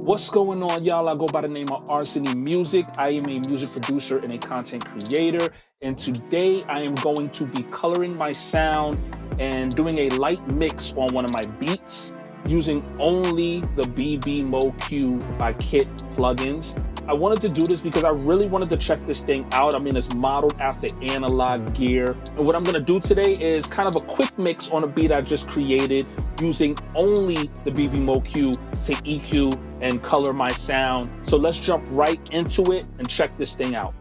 What's going on, y'all? I go by the name of Arsiney Music. I am a music producer and a content creator. And today I am going to be coloring my sound and doing a light mix on one of my beats using only the BB Mo Q by Kit plugins. I wanted to do this because I really wanted to check this thing out. I mean, it's modeled after analog gear. And what I'm gonna do today is kind of a quick mix on a beat I just created using only the BB Mo Q to EQ and color my sound. So let's jump right into it and check this thing out.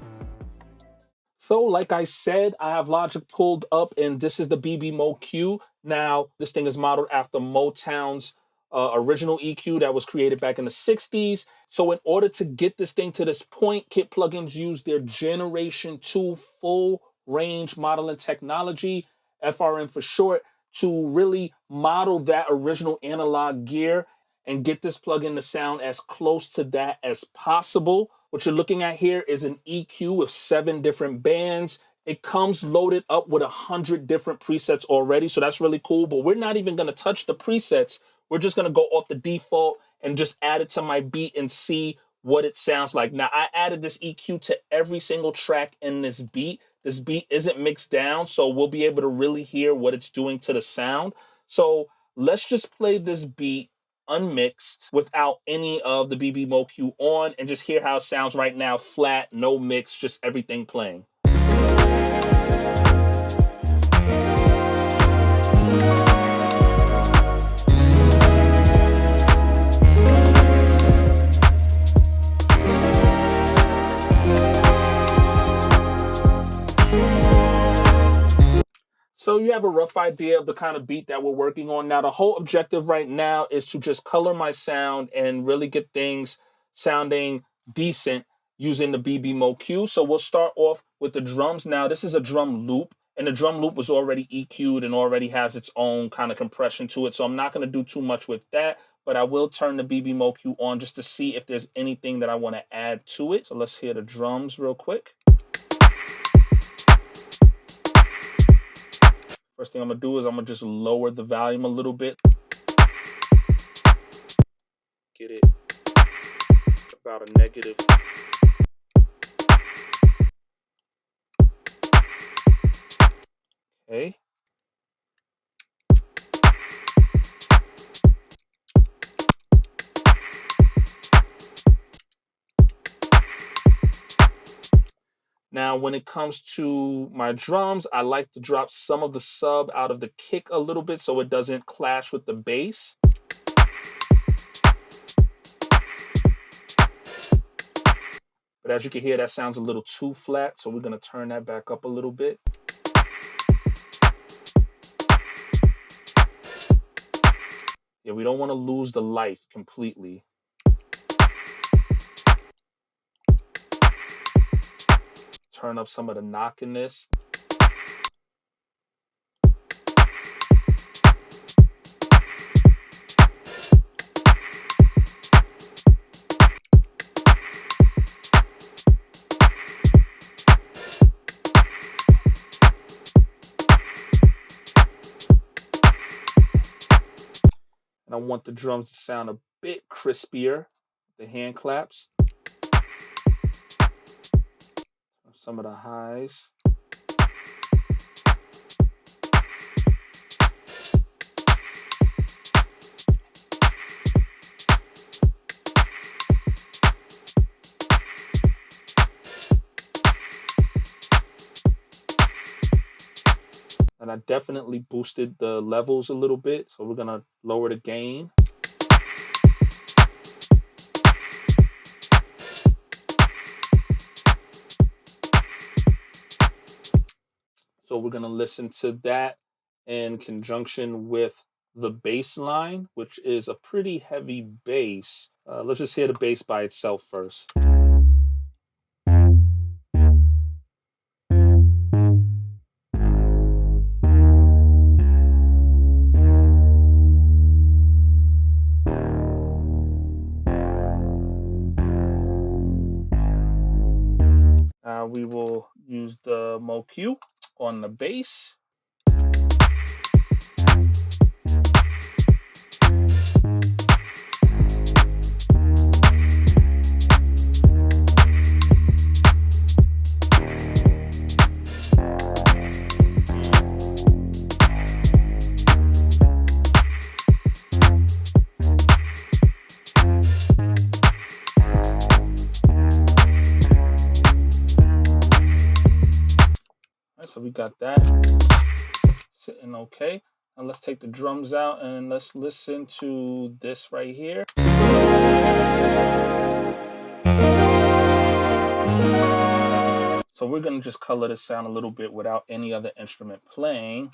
So like I said, I have Logic pulled up and this is the BB Mo Q. Now, this thing is modeled after Motown's original EQ that was created back in the 60s. So in order to get this thing to this point, Kit plugins use their Generation 2 full range modeling technology, FRM for short, to really model that original analog gear and get this plugin to sound as close to that as possible. What you're looking at here is an EQ with 7 different bands. It comes loaded up with 100 different presets already, so that's really cool, but we're not even gonna touch the presets. We're just gonna go off the default and just add it to my beat and see what it sounds like. Now, I added this EQ to every single track in this beat. This beat isn't mixed down, so we'll be able to really hear what it's doing to the sound. So let's just play this beat unmixed without any of the BB Mo Q on and just hear how it sounds right now, flat, no mix, just everything playing. So you have a rough idea of the kind of beat that we're working on. Now, the whole objective right now is to just color my sound and really get things sounding decent using the BB Mo Q. So we'll start off with the drums. Now, this is a drum loop, and the drum loop was already EQ'd and already has its own kind of compression to it. So I'm not going to do too much with that, but I will turn the BB Mo Q on just to see if there's anything that I want to add to it. So let's hear the drums real quick. First thing I'm gonna do is I'm gonna just lower the volume a little bit. Get it about a negative. Okay. Now, when it comes to my drums, I like to drop some of the sub out of the kick a little bit so it doesn't clash with the bass. But as you can hear, that sounds a little too flat, so we're gonna turn that back up a little bit. Yeah, we don't wanna lose the life completely. Turn up some of the knockiness. And I want the drums to sound a bit crispier, the hand claps. Some of the highs. And I definitely boosted the levels a little bit, so we're gonna lower the gain. So we're gonna listen to that in conjunction with the bass line, which is a pretty heavy bass. Let's just hear the bass by itself first. We will use the Mo Q on the bass. got that sitting okay. Now let's take the drums out and let's listen to this right here. So we're gonna just color this sound a little bit without any other instrument playing.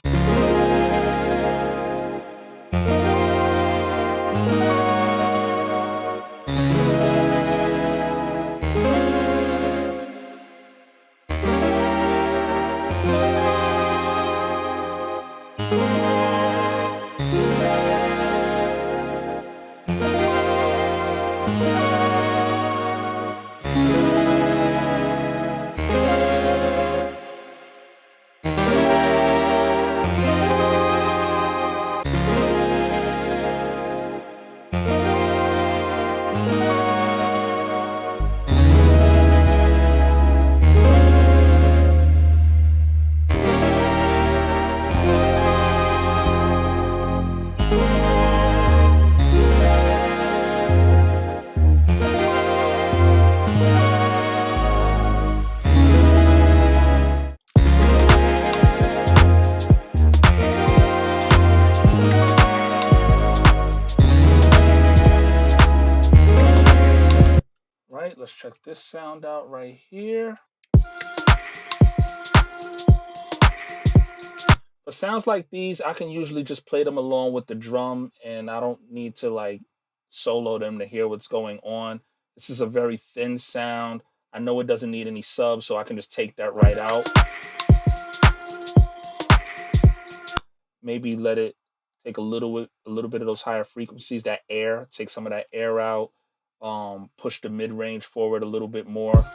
Right, let's check this sound out right here. For sounds like these, I can usually just play them along with the drum, and I don't need to like solo them to hear what's going on. This is a very thin sound. I know it doesn't need any subs, so I can just take that right out. Maybe let it take a little bit of those higher frequencies, that air, take some of that air out. Push the mid-range forward a little bit more.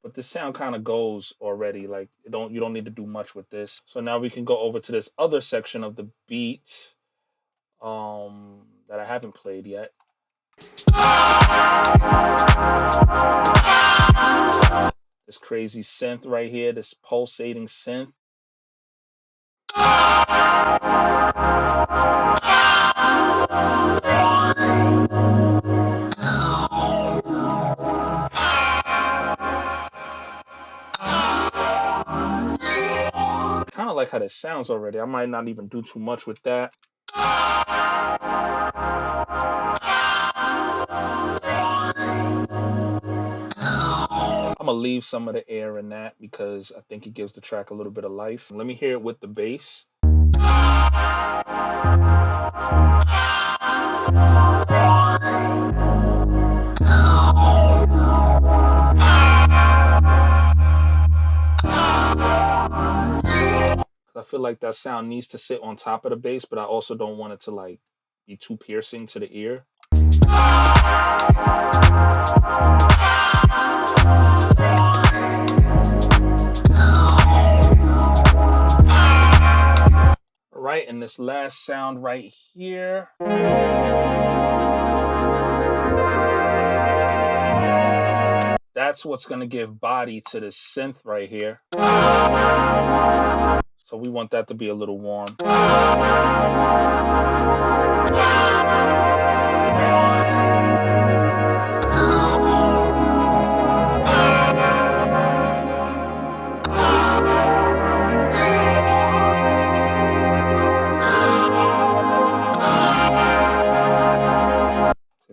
But this sound kind of goes already, like you don't need to do much with this. So now we can go over to this other section of the beat that I haven't played yet. This crazy synth right here, this pulsating synth. Kind of like how this sounds already. I might not even do too much with that. I'm gonna leave some of the air in that because I think it gives the track a little bit of life. Let me hear it with the bass. I feel like that sound needs to sit on top of the bass, but I also don't want it to like be too piercing to the ear. All right, and this last sound right here. That's what's gonna give body to this synth right here. So we want that to be a little warm. Take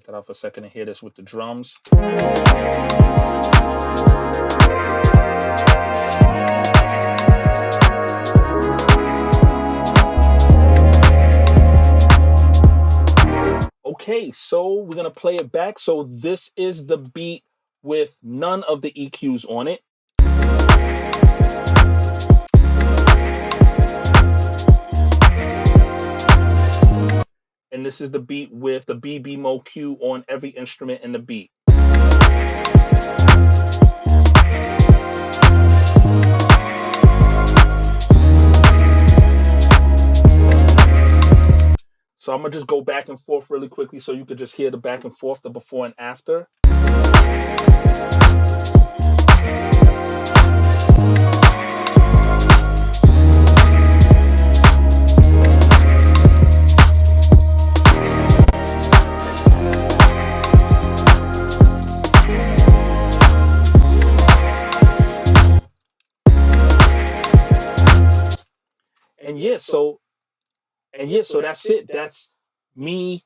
that out for a second and hear this with the drums. Okay, so we're gonna play it back. So this is the beat with none of the EQs on it. And this is the beat with the BB Mo Q on every instrument in the beat. So I'm gonna just go back and forth really quickly so you could just hear the back and forth, the before and after. And yeah, so that's it. That's me.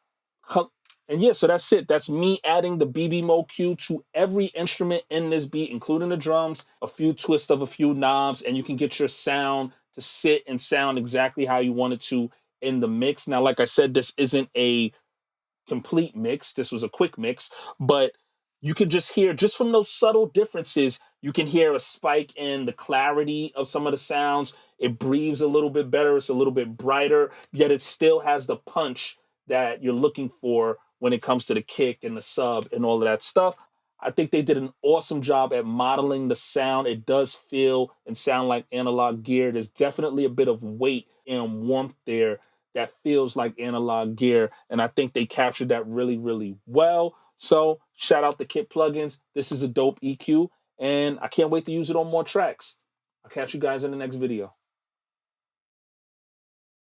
And yeah, so that's it. That's me adding the BB Mo cue to every instrument in this beat, including the drums, a few twists of a few knobs, and you can get your sound to sit and sound exactly how you want it to in the mix. Now, like I said, this isn't a complete mix. This was a quick mix, but you can just hear, just from those subtle differences, you can hear a spike in the clarity of some of the sounds. It breathes a little bit better. It's a little bit brighter, yet it still has the punch that you're looking for when it comes to the kick and the sub and all of that stuff. I think they did an awesome job at modeling the sound. It does feel and sound like analog gear. There's definitely a bit of weight and warmth there that feels like analog gear. And I think they captured that really, really well. So shout out to Kit Plugins. This is a dope EQ, and I can't wait to use it on more tracks. I'll catch you guys in the next video.